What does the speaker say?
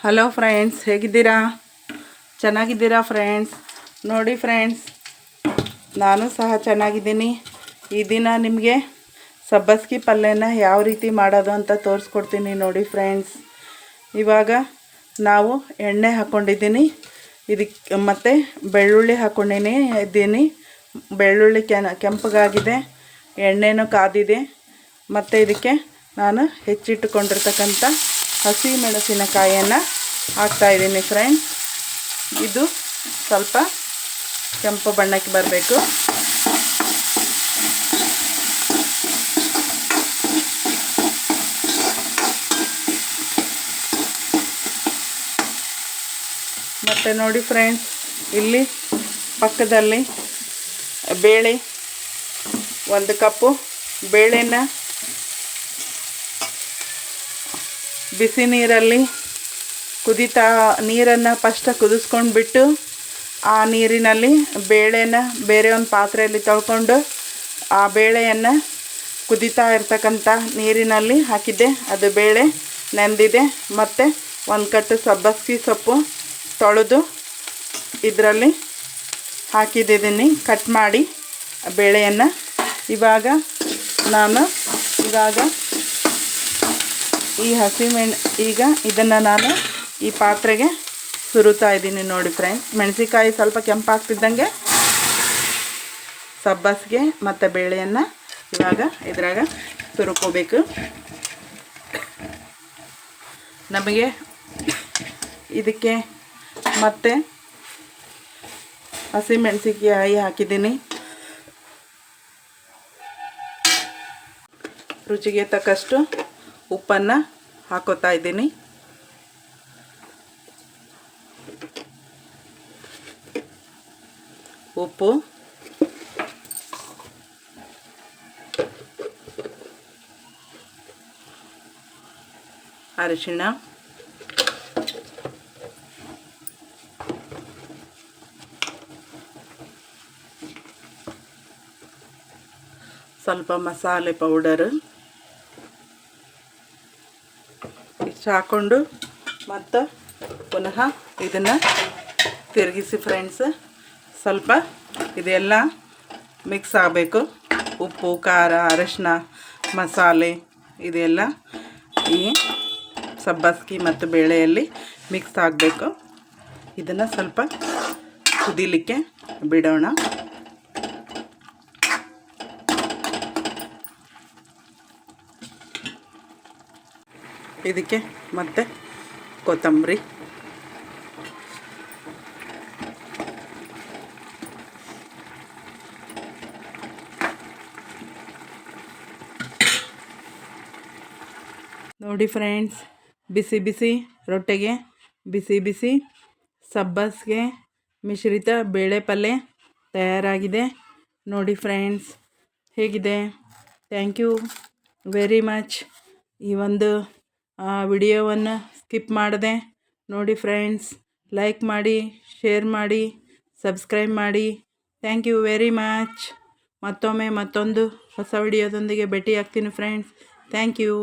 Hello friends, ಹೇಗಿದ್ದೀರಾ? ಚೆನ್ನಾಗಿದ್ದೀರಾ friends? ನೋಡಿ ಫ್ರೆಂಡ್ಸ್, ನಾನು ಸಹ ಚೆನ್ನಾಗಿದ್ದೀನಿ. ಈ ದಿನ ನಿಮಗೆ ಸಬ್ಬಸ್ಗೆ ಪಲ್ಯನ ಯಾವ ರೀತಿ ಮಾಡೋದು ಅಂತ ತೋರಿಸ್ಕೊಡ್ತೀನಿ ನೋಡಿ ಫ್ರೆಂಡ್ಸ್. ಇವಾಗ ನಾವು ಎಣ್ಣೆ ಹಾಕ್ಕೊಂಡಿದ್ದೀನಿ, ಇದಕ್ಕೆ ಮತ್ತು ಬೆಳ್ಳುಳ್ಳಿ ಹಾಕ್ಕೊಂಡಿದ್ದೀನಿ. ಬೆಳ್ಳುಳ್ಳಿ ಕೆಂಪಗಾಗಿದೆ, ಎಣ್ಣೆನೂ ಕಾದಿದೆ. ಮತ್ತು ಇದಕ್ಕೆ ನಾನು ಹೆಚ್ಚಿಟ್ಟುಕೊಂಡಿರ್ತಕ್ಕಂಥ ಹಸಿ ಮೆಣಸಿನಕಾಯಿಯನ್ನು ಹಾಕ್ತಾಯಿದ್ದೀನಿ ಫ್ರೆಂಡ್ಸ್. ಇದು ಸ್ವಲ್ಪ ಕೆಂಪು ಬಣ್ಣಕ್ಕೆ ಬರಬೇಕು. ಮತ್ತು ನೋಡಿ ಫ್ರೆಂಡ್ಸ್, ಇಲ್ಲಿ ಪಕ್ಕದಲ್ಲಿ ಬೇಳೆ, 1 ಕಪ್ಪು ಬೇಳೆನ ಬಿಸಿ ನೀರಲ್ಲಿ ನೀರನ್ನು ಫಸ್ಟ್ ಕುದಿಸ್ಕೊಂಡ್ಬಿಟ್ಟು ಆ ನೀರಿನಲ್ಲಿ ಬೇಳೆನ ಬೇರೆ ಒಂದು ಪಾತ್ರೆಯಲ್ಲಿ ತೊಳ್ಕೊಂಡು ಆ ಬೇಳೆಯನ್ನು ಕುದೀತಾ ಇರ್ತಕ್ಕಂಥ ನೀರಿನಲ್ಲಿ ಹಾಕಿದ್ದೆ. ಅದು ಬೇಳೆ ನೆಂದಿದೆ. ಮತ್ತು 1 ಕಟ್ಟು ಸಬ್ಬಸ್ಗೆ ಸೊಪ್ಪು ತೊಳೆದು ಇದರಲ್ಲಿ ಹಾಕಿದ್ದೀನಿ, ಕಟ್ ಮಾಡಿ ಬೇಳೆಯನ್ನು. ಇವಾಗ ಈಗ ಇದನ್ನು ನಾನು ಈ ಪಾತ್ರೆಗೆ ಸುರುತ್ತಾ ಇದ್ದೀನಿ ನೋಡಿ ಫ್ರೆಂಡ್ಸ್. ಮೆಣಸಿಕಾಯಿ ಸ್ವಲ್ಪ ಕೆಂಪಾಗ್ತಿದ್ದಂಗೆ ಸಬ್ಬಸ್ಗೆ ಮತ್ತು ಬೇಳೆಯನ್ನು ಇವಾಗ ಇದ್ರಾಗ ಸುರುಕೋಬೇಕು. ನಮಗೆ ಇದಕ್ಕೆ ಮತ್ತು ಹಸಿ ಮೆಣಸಿನಕಾಯಿ ಹಾಕಿದ್ದೀನಿ. ರುಚಿಗೆ ತಕ್ಕಷ್ಟು ಉಪ್ಪನ್ನು ಹಾಕೋತಾ ಇದ್ದೀನಿ. ಉಪ್ಪು, ಅರಿಶಿಣ, ಸ್ವಲ್ಪ ಮಸಾಲೆ ಪೌಡರು ಇಷ್ಟು ಹಾಕ್ಕೊಂಡು ಮತ್ತು ಪುನಃ ಇದನ್ನು ತಿರುಗಿಸಿ ಫ್ರೆಂಡ್ಸ್. ಸ್ವಲ್ಪ ಇದೆಲ್ಲ ಮಿಕ್ಸ್ ಆಗಬೇಕು. ಉಪ್ಪು, ಖಾರ, ಅರಿಶಿನ, ಮಸಾಲೆ ಇದೆಲ್ಲ ಈ ಸಬ್ಬಸ್ಗೆ ಮತ್ತು ಬೇಳೆಯಲ್ಲಿ ಮಿಕ್ಸ್ ಆಗಬೇಕು. ಇದನ್ನು ಸ್ವಲ್ಪ ಕುದೀಲಿಕ್ಕೆ ಬಿಡೋಣ. ಇದಕ್ಕೆ ಮತ್ತು ಕೊತ್ತಂಬರಿ, ನೋಡಿ ಫ್ರೆಂಡ್ಸ್, ಬಿಸಿ ಬಿಸಿ ರೊಟ್ಟೆಗೆ ಬಿಸಿ ಬಿಸಿ ಸಬ್ಬಸ್ಗೆ ಮಿಶ್ರಿತ ಬೇಳೆ ಪಲ್ಯ ತಯಾರಾಗಿದೆ ನೋಡಿ ಫ್ರೆಂಡ್ಸ್. ಹೇಗಿದೆ? Thank you very much. ಈ ಒಂದು ವಿಡಿಯೋವನ್ನು ಸ್ಕಿಪ್ ಮಾಡದೆ ನೋಡಿ ಫ್ರೆಂಡ್ಸ್. ಲೈಕ್ ಮಾಡಿ, ಶೇರ್ ಮಾಡಿ, ಸಬ್ಸ್ಕ್ರೈಬ್ ಮಾಡಿ. Thank you very much. ಮತ್ತೊಮ್ಮೆ ಮತ್ತೊಂದು ಹೊಸ ವಿಡಿಯೋದೊಂದಿಗೆ ಭೇಟಿ ಆಗ್ತೀನಿ ಫ್ರೆಂಡ್ಸ್. Thank you.